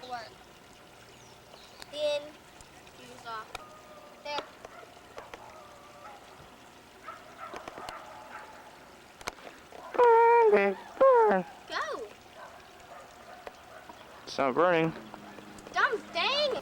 What? In. Shoes off. There. Burn, burn. Go. It's not burning. Dumb dang.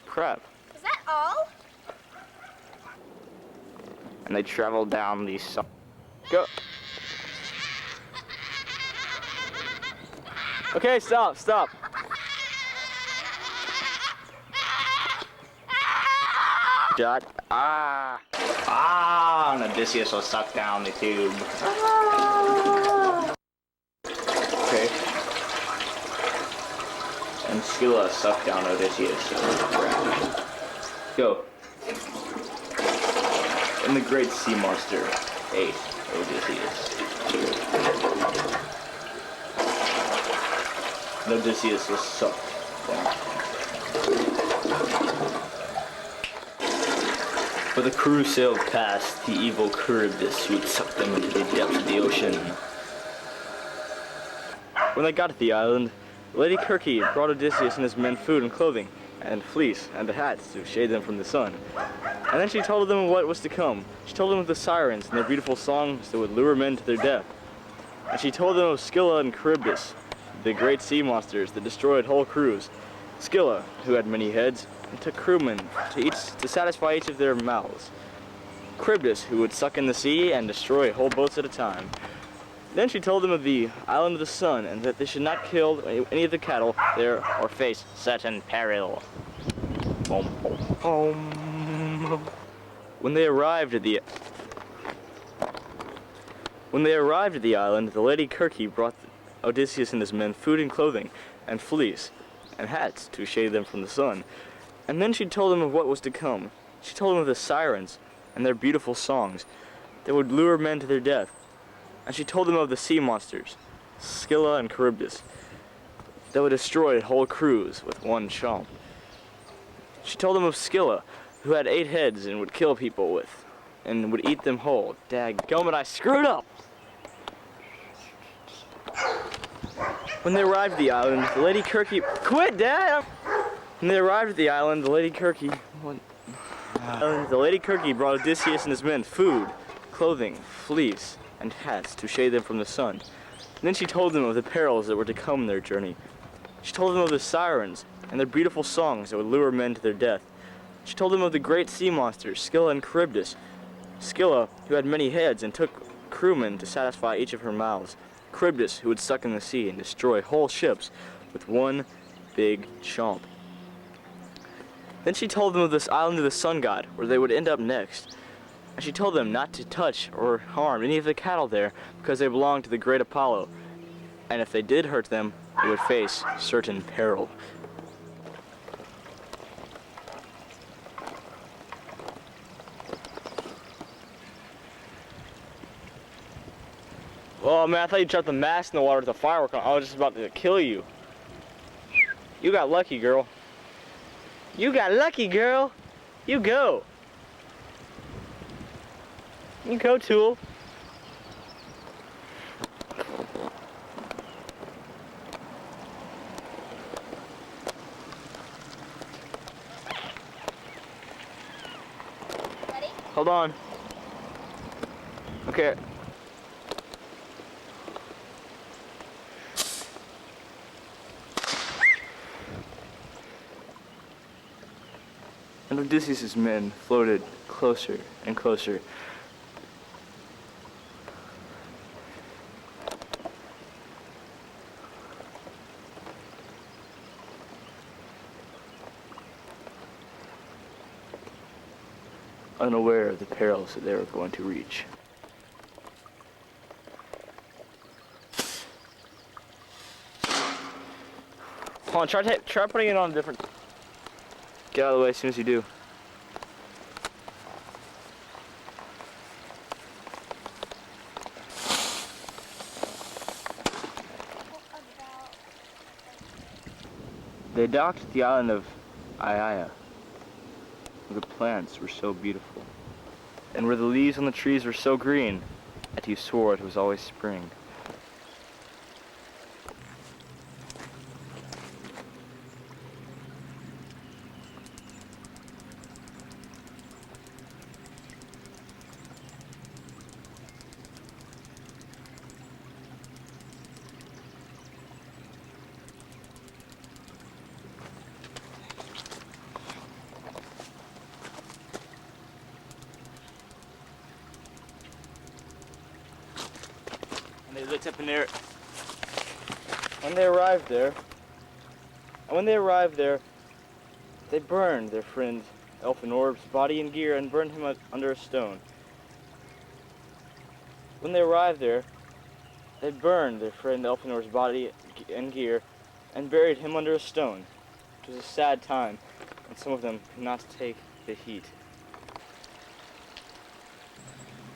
Crap. Is that all? And they travel down these. Go. Okay, stop, stop. Shut. Ah. Ah, and Odysseus was sucked down the tube. Okay. And Scylla sucked down Odysseus. Go. And the great sea monster ate Odysseus. And Odysseus was sucked down. But the crew sailed past the evil Charybdis, who had sucked them into the depths of the ocean. When they got to the island, Lady Kirky brought Odysseus and his men food and clothing, and fleece, and hats to shade them from the sun. And then she told them what was to come. She told them of the sirens and their beautiful songs that would lure men to their death. And she told them of Scylla and Charybdis, the great sea monsters that destroyed whole crews. Scylla, who had many heads, and took crewmen to satisfy each of their mouths. Charybdis, who would suck in the sea and destroy whole boats at a time. Then she told them of the island of the sun, and that they should not kill any of the cattle there or face certain peril. When they arrived at the island, the Lady Kirky brought Odysseus and his men food and clothing, and fleece, and hats to shade them from the sun. And then she told them of what was to come. She told them of the sirens and their beautiful songs that would lure men to their death. And she told them of the sea monsters, Scylla and Charybdis, that would destroy whole crews with one chomp. She told them of Scylla, who had 8 heads and would kill people with, and would eat them whole. Dadgummit, I screwed up! When they arrived at the island, the Lady Kirky... Quit, Dad! When they arrived at the island, the Lady Kirky... The Lady Kirky brought Odysseus and his men food, clothing, fleece, and hats to shade them from the sun. And then she told them of the perils that were to come in their journey. She told them of the sirens and their beautiful songs that would lure men to their death. She told them of the great sea monsters, Scylla and Charybdis. Scylla, who had many heads and took crewmen to satisfy each of her mouths. Charybdis, who would suck in the sea and destroy whole ships with one big chomp. Then she told them of this island of the sun god, where they would end up next. And she told them not to touch or harm any of the cattle there because they belonged to the great Apollo. And if they did hurt them, they would face certain peril. Oh man, I thought you dropped the mast in the water with the firework on. I was just about to kill you. You got lucky, girl. You got lucky, girl. You go. You go, Tool. Ready? Hold on. Okay. And Odysseus' men floated closer and closer. Unaware of the perils that they were going to reach. Hold on, try putting it on a different... Get out of the way as soon as you do. They docked at the island of Iaya, where the plants were so beautiful, and where the leaves on the trees were so green that you swore it was always spring. And they looked up in there. When they arrived there, they burned their friend Elfinorb's body and gear and burned him under a stone. When they arrived there, they burned their friend Elfinorb's body and gear and buried him under a stone. It was a sad time, and some of them could not take the heat.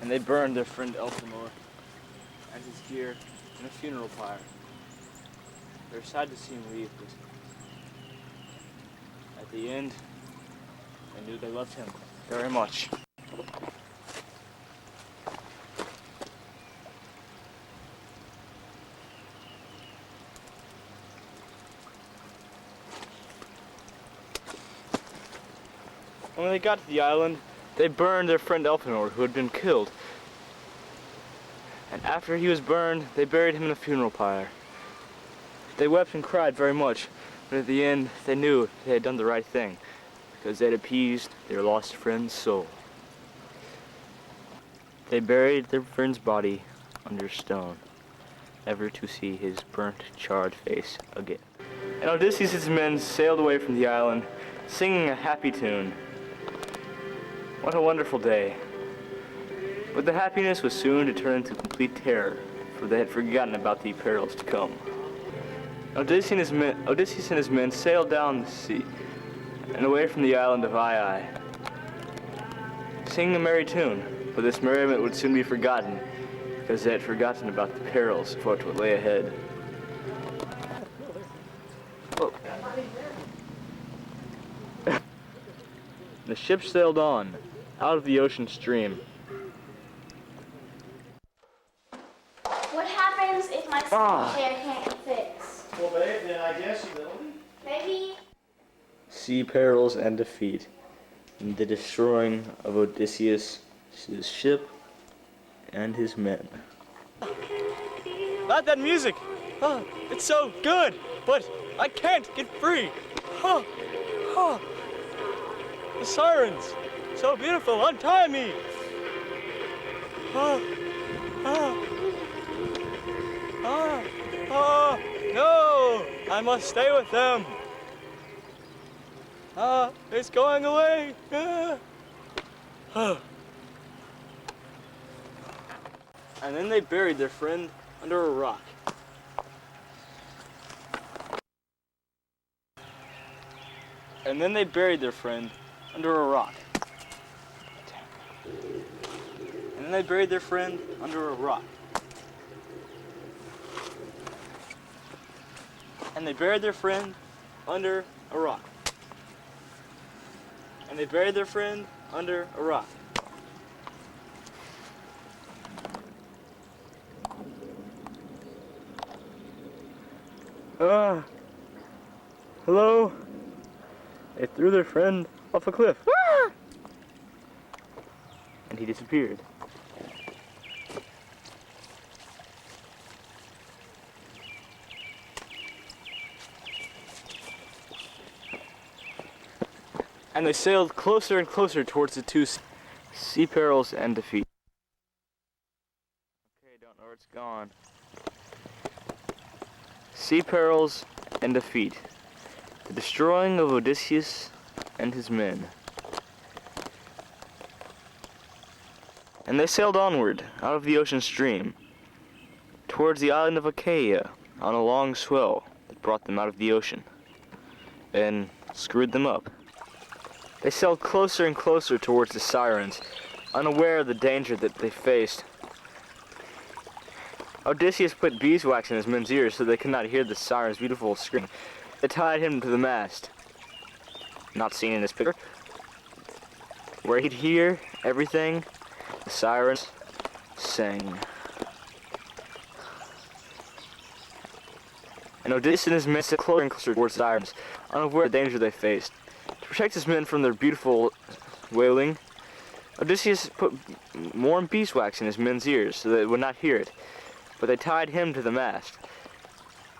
And they burned their friend Elfinor and his gear in a funeral pyre. They were sad to see him leave, but at the end, they knew they loved him very much. When they got to the island, they burned their friend Elfinor, who had been killed. And after he was burned, they buried him in a funeral pyre. They wept and cried very much, but at the end, they knew they had done the right thing, because they had appeased their lost friend's soul. They buried their friend's body under a stone, never to see his burnt, charred face again. And Odysseus and his men sailed away from the island, singing a happy tune. What a wonderful day. But the happiness was soon to turn into complete terror, for they had forgotten about the perils to come. Odysseus and his men sailed down the sea and away from the island of Iai, singing a merry tune, but this merriment would soon be forgotten, because they had forgotten about the perils of what lay ahead. Whoa. The ship sailed on, out of the ocean stream. What happens if my chair can't get fixed? Well, babe, then I guess you will. Maybe. Sea perils and defeat, and the destroying of Odysseus, his ship, and his men. Not that music! Oh, it's so good, but I can't get free! Oh, oh. The sirens! So beautiful, untie me! Oh, oh, oh, oh, no! I must stay with them! It's going away! And then they buried their friend under a rock. And then they buried their friend under a rock. And then they buried their friend under a rock. And they buried their friend under a rock. And they buried their friend under a rock. Hello? They threw their friend off a cliff. And he disappeared. And they sailed closer and closer towards the two sea perils and defeat. Okay, don't know where it's gone. Sea perils and defeat. The destroying of Odysseus and his men. And they sailed onward, out of the ocean stream, towards the island of Achaia, on a long swell that brought them out of the ocean, and screwed them up. They sailed closer and closer towards the sirens, unaware of the danger that they faced. Odysseus put beeswax in his men's ears so they could not hear the sirens' beautiful scream. They tied him to the mast. Not seen in this picture. Where he'd hear everything the sirens sang. And Odysseus and his men stood closer and closer towards the sirens, unaware of the danger they faced. To protect his men from their beautiful wailing, Odysseus put more beeswax in his men's ears so they would not hear it. But they tied him to the mast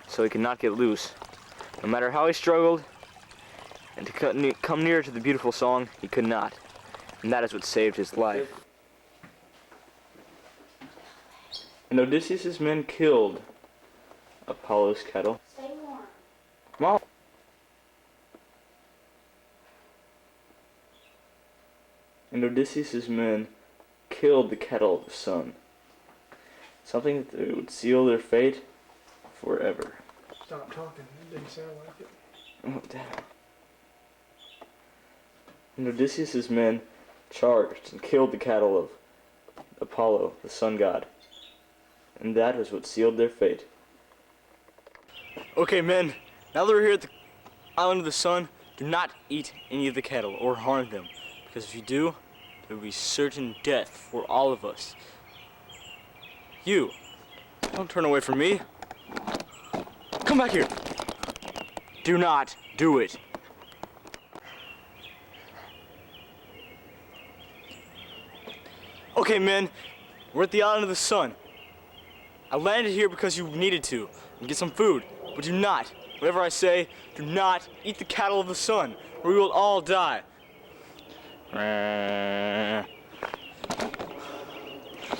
so he could not get loose. No matter how he struggled, and to come near to the beautiful song, he could not. And that is what saved his life. And Odysseus' men killed Apollo's kettle. Stay warm. Come on. And Odysseus' men killed the kettle of the sun. Something that would seal their fate forever. Stop talking. It didn't sound like it. Oh, damn. And Odysseus' men charged and killed the cattle of Apollo, the sun god. And that was what sealed their fate. Okay, men, now that we're here at the island of the sun, do not eat any of the cattle or harm them. Because if you do, there will be certain death for all of us. You, don't turn away from me. Come back here. Do not do it. Okay, men, we're at the island of the sun. I landed here because you needed to, and get some food, but do not, whatever I say, do not eat the cattle of the sun, or we will all die.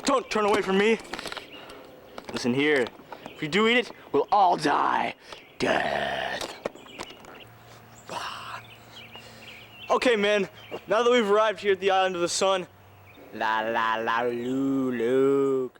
Don't turn away from me. Listen here, if you do eat it, we'll all die. Death. Okay, men, now that we've arrived here at the island of the sun, la la la, Luke.